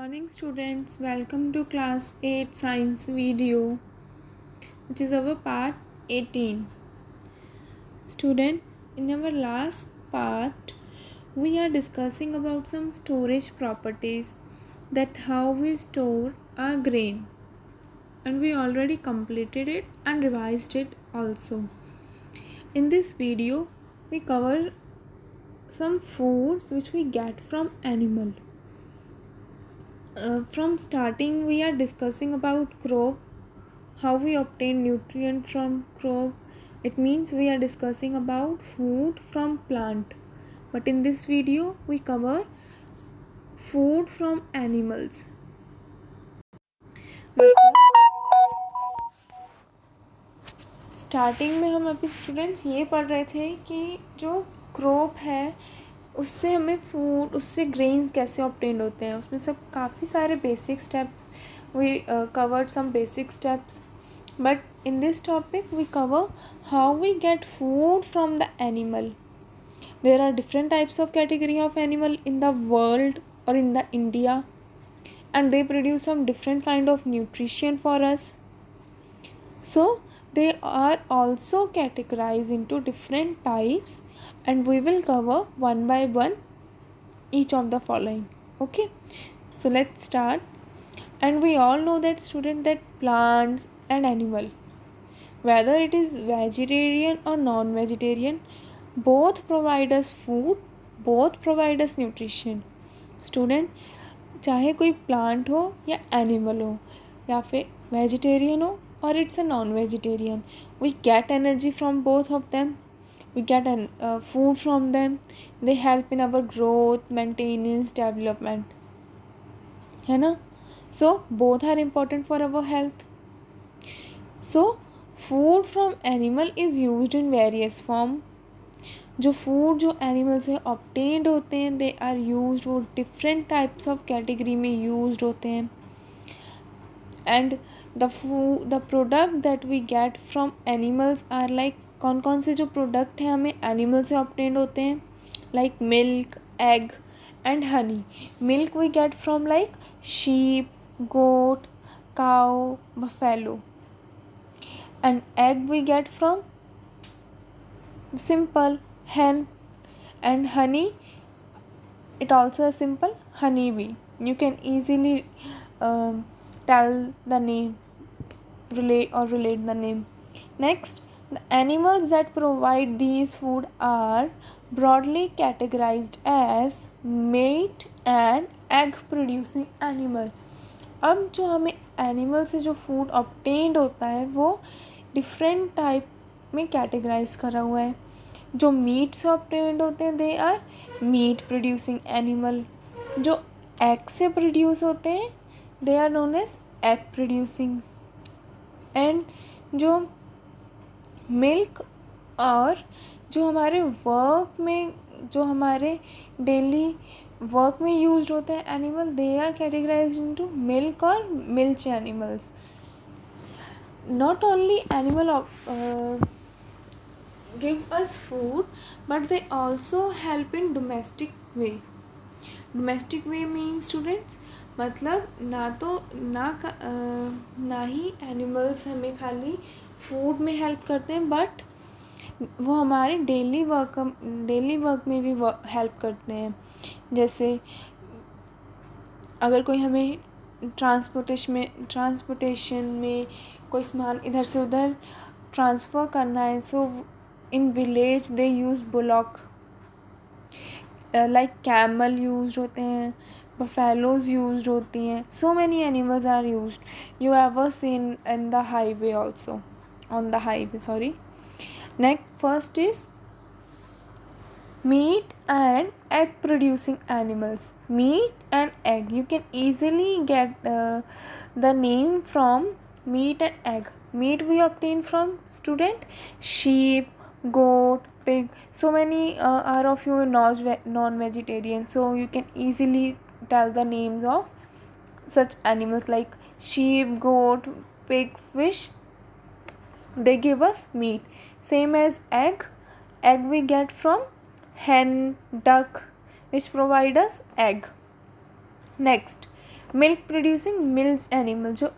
morning students, welcome to class 8 science video, which is our part 18. Student, in our last part we are discussing about some storage properties, that how we store our grain, and we already completed it and revised it also. In this video we cover some foods which we get from animal. From starting we are discussing about crop, how we obtain nutrient from crop. It means we are discussing about food from plant, but in this video we cover food from animals. Starting में हम अभी students ये पढ़ रहे थे कि जो crop है उससे हमें फूड, उससे ग्रेन्स कैसे ऑब्टेन होते हैं. उसमें सब काफ़ी सारे basic steps, we covered some basic steps, but in this topic we cover how we get food from the animal. There are different types of category of animal in the world or in the India, and they produce some different kind of nutrition for us. So they are also categorized into different types, and we will cover one by one each of the following. Okay, so let's start. And we all know that student, that plants and animal, whether it is vegetarian or non-vegetarian, both provide us food, both provide us nutrition. Student, चाहे कोई plant हो या animal हो या फिर vegetarian हो और it's a non vegetarian, we get energy from both of them, we get food from them. They help in our growth, maintenance, development, है ना. So both are important for our health. So food from animal is used in various form. जो food जो animal से obtained होते हैं, they are used, वो different types of category में used होते हैं. And the product that we get from animals are like, कौन कौन से जो प्रोडक्ट हैं हमें एनिमल से ऑब्टेन्ड होते हैं, like milk, egg and honey. Milk we get from like sheep, goat, cow, buffalo, and egg we get from simple hen, and honey, it also a simple honey bee. You can easily tell the name, relate the name. Next, the animals that provide these food are broadly categorized as meat and egg producing animal. अब जो हमें animal से जो food obtained होता है वो different type में categorise करा हुआ है. जो मीट से ऑब्टेन्ड होते हैं, they are meat producing animal. जो एग से प्रोड्यूस होते हैं, they are known as egg producing. And जो मिल्क और जो हमारे वर्क में, जो हमारे डेली वर्क में यूज होते हैं animal, they are categorize into milk और milch animals. Not only animal give us food, but they also help in domestic way. Domestic way means students, मतलब ना ही एनिमल्स हमें खाली फूड में हेल्प करते हैं, बट वो हमारे डेली वर्क में भी हेल्प करते हैं. जैसे अगर कोई हमें ट्रांसपोर्टेशन में कोई सामान इधर से उधर ट्रांसफ़र करना है, so in village they use bullock, like camel use होते हैं, बफेलोज यूज होती हैं. So many animals are used. You ever seen in the highway also, on the highway, sorry. Next, first is meat and egg producing animals. Meat and egg, you can easily get the name from meat and egg. Meat we obtain from, student, sheep, goat, pig. So many are of you non-vegetarian, so you can easily tell the names of such animals like sheep, goat, pig, fish. They give us meat. Same as egg. Egg we get from hen, duck, which provide us egg. Next, milk producing milk animal, जो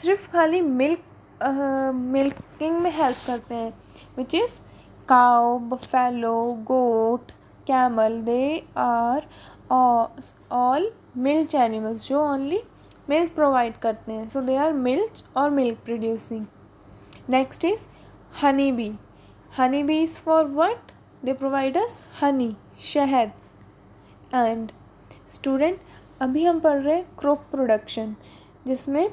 सिर्फ खाली milking में help करते हैं, which is cow, buffalo, goat, camel, they are all milk animals जो only milk provide करते हैं, so they are milk और milk producing. Next is honey bee. Honey bee is for what? They provide us honey, शहद. And student, अभी हम पढ़ रहे हैं क्रॉप प्रोडक्शन, जिसमें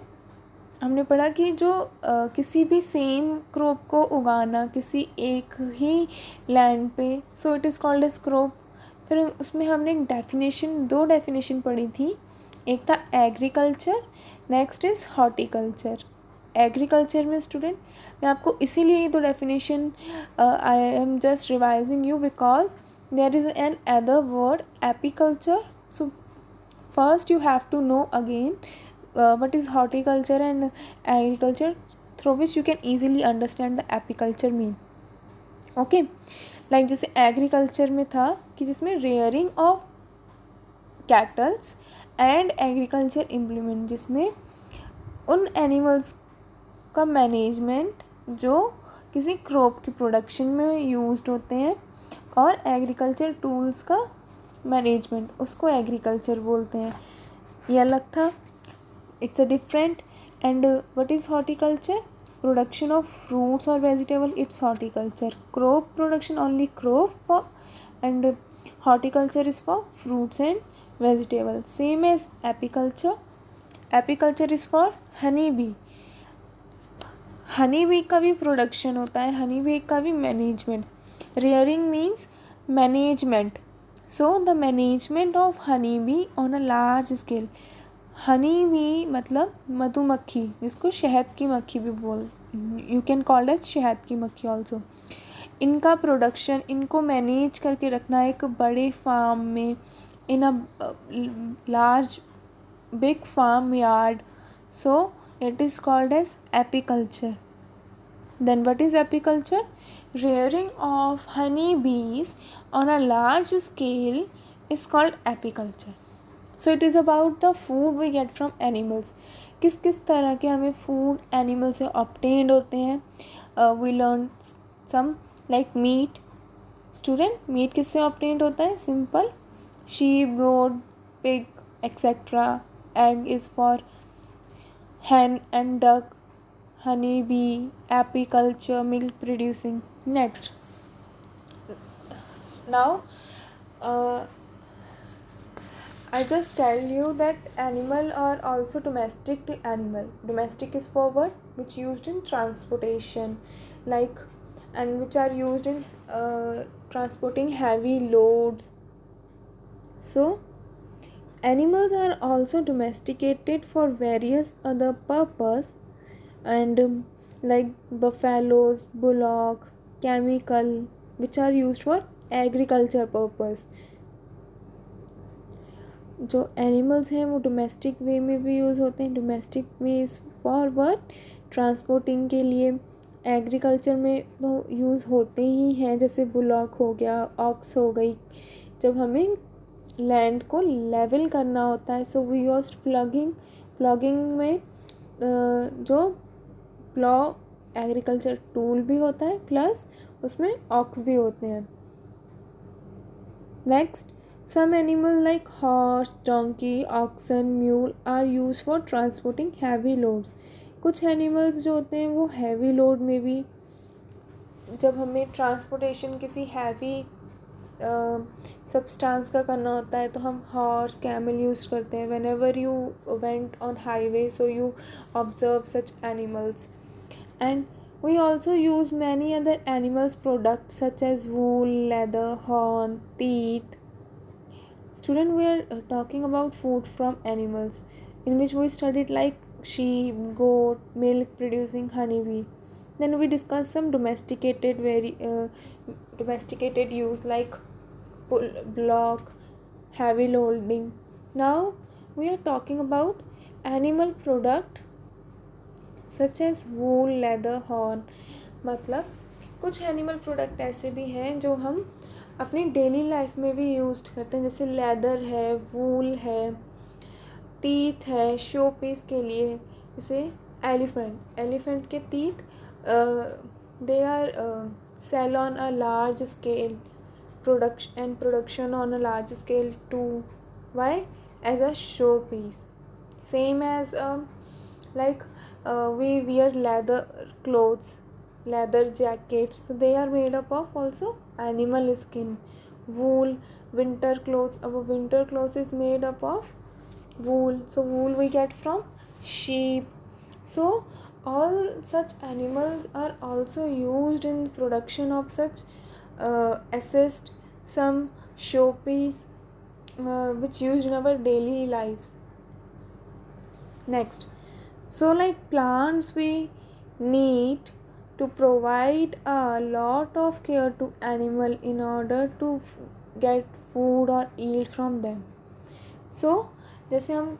हमने पढ़ा कि जो किसी भी सेम क्रॉप को उगाना किसी एक ही लैंड पे, so it is called as crop. फिर उसमें हमने दो डेफिनेशन पढ़ी थी. एक था agriculture, next is horticulture. Agriculture में स्टूडेंट, मैं आपको इसीलिए ये दो definition, I am just revising you because there is an other word apiculture. So first you have to know again what is horticulture and agriculture, through which you can easily understand the apiculture mean. okay, like जैसे agriculture में था कि जिसमें rearing of kettles and agriculture implement, जिसमें उन animals का management जो किसी क्रॉप की प्रोडक्शन में यूज्ड होते हैं, और एग्रीकल्चर टूल्स का मैनेजमेंट, उसको एग्रीकल्चर बोलते हैं. ये अलग था, it's a different. And what is horticulture? Production of fruits और vegetable, it's horticulture. Crop production only crop for, and horticulture is for fruits and vegetable. Same as apiculture. Apiculture is for honey bee. Honey bee का भी production होता है, honey bee का भी management. Rearing means management. So the management of honey be on a large scale. Honey bee मतलब मधुमक्खी, जिसको शहद की मक्खी भी बोल, यू कैन कॉल एज शहद की मक्खी ऑल्सो. इनका प्रोडक्शन, इनको मैनेज करके रखना एक बड़े फार्म में, in a large big farm yard, so it is called as apiculture. Then what is apiculture? Rearing of honey bees on a large scale is called apiculture. So it is about the food we get from animals. किस किस तरह के हमें food animal से obtained होते हैं. We learn some like meat. Student, meat किससे obtained होता है? Simple. Sheep, goat, pig, etc. Egg is for hen and duck. Honey bee, apiculture, milk producing. Next, now I just tell you that animal are also domestic animal. Domestic is for what? Which used in transportation, like, and which are used in transporting heavy loads. So animals are also domesticated for various other purpose, and like buffaloes, bullock, chemical, which are used for agriculture purpose. जो animals हैं वो domestic वे में भी use होते हैं. Domestic में is for what? Transporting के लिए. एग्रीकल्चर में तो यूज़ होते ही हैं, जैसे बुलॉक हो गया, ऑक्स हो गई, जब हमें लैंड को लेवल करना होता है. सो वी यूज्ड प्लॉगिंग में जो प्लॉ एग्रीकल्चर टूल भी होता है, प्लस उसमें ऑक्स भी होते हैं. Next, some animal like horse, donkey, oxen, mule are use for transporting heavy loads. कुछ एनिमल्स जो होते हैं वो हैवी लोड में भी, जब हमें ट्रांसपोर्टेशन किसी हैवी सब्सटेंस का करना होता है तो हम हॉर्स, कैमल यूज़ करते हैं. When ever you went on highway, so you observe such animals. And we also use many other animals products such as wool, leather, horn, teeth. Student, we are talking about food from animals, in which we studied like sheep, goat, milk producing honeybee. Then we discussed some domesticated use like block, heavy loading. Now we are talking about animal product such as wool, leather, horn. मतलब कुछ animal product ऐसे भी हैं जो हम अपनी daily life में भी यूज़ करते हैं, जैसे लेदर है, वूल है, टीथ है शो पीस के लिए, जैसे एलिफेंट के teeth they are sell on a large scale, production on a large scale too. Why? As a showpiece. Same as we wear leather clothes, leather jackets. So they are made up of also animal skin. Wool, winter clothes. Our winter clothes is made up of wool. So wool we get from sheep. So all such animals are also used in production of such assist some showpiece which used in our daily lives. Next, so like plants we need to provide a lot of care to animal in order to get food or yield from them. So जैसे हम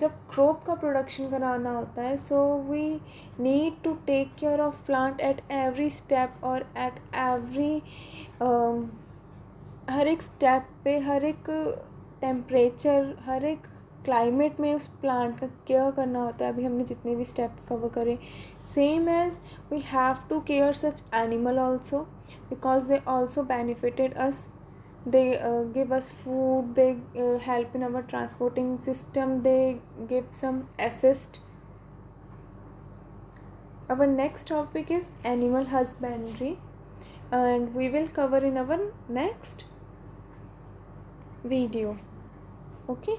जब crop का production कराना होता है, so we need to take care of plant at every step और at every हर एक स्टेप पे, हर एक टेम्परेचर, हर एक क्लाइमेट में उस प्लांट का केयर करना होता है. अभी हमने जितने भी स्टेप कवर करे, same as we have to care such animal also because they also benefited us. They give us food, they help in our transporting system, they give some assist. Our next topic is animal husbandry and we will cover in our next video. Okay.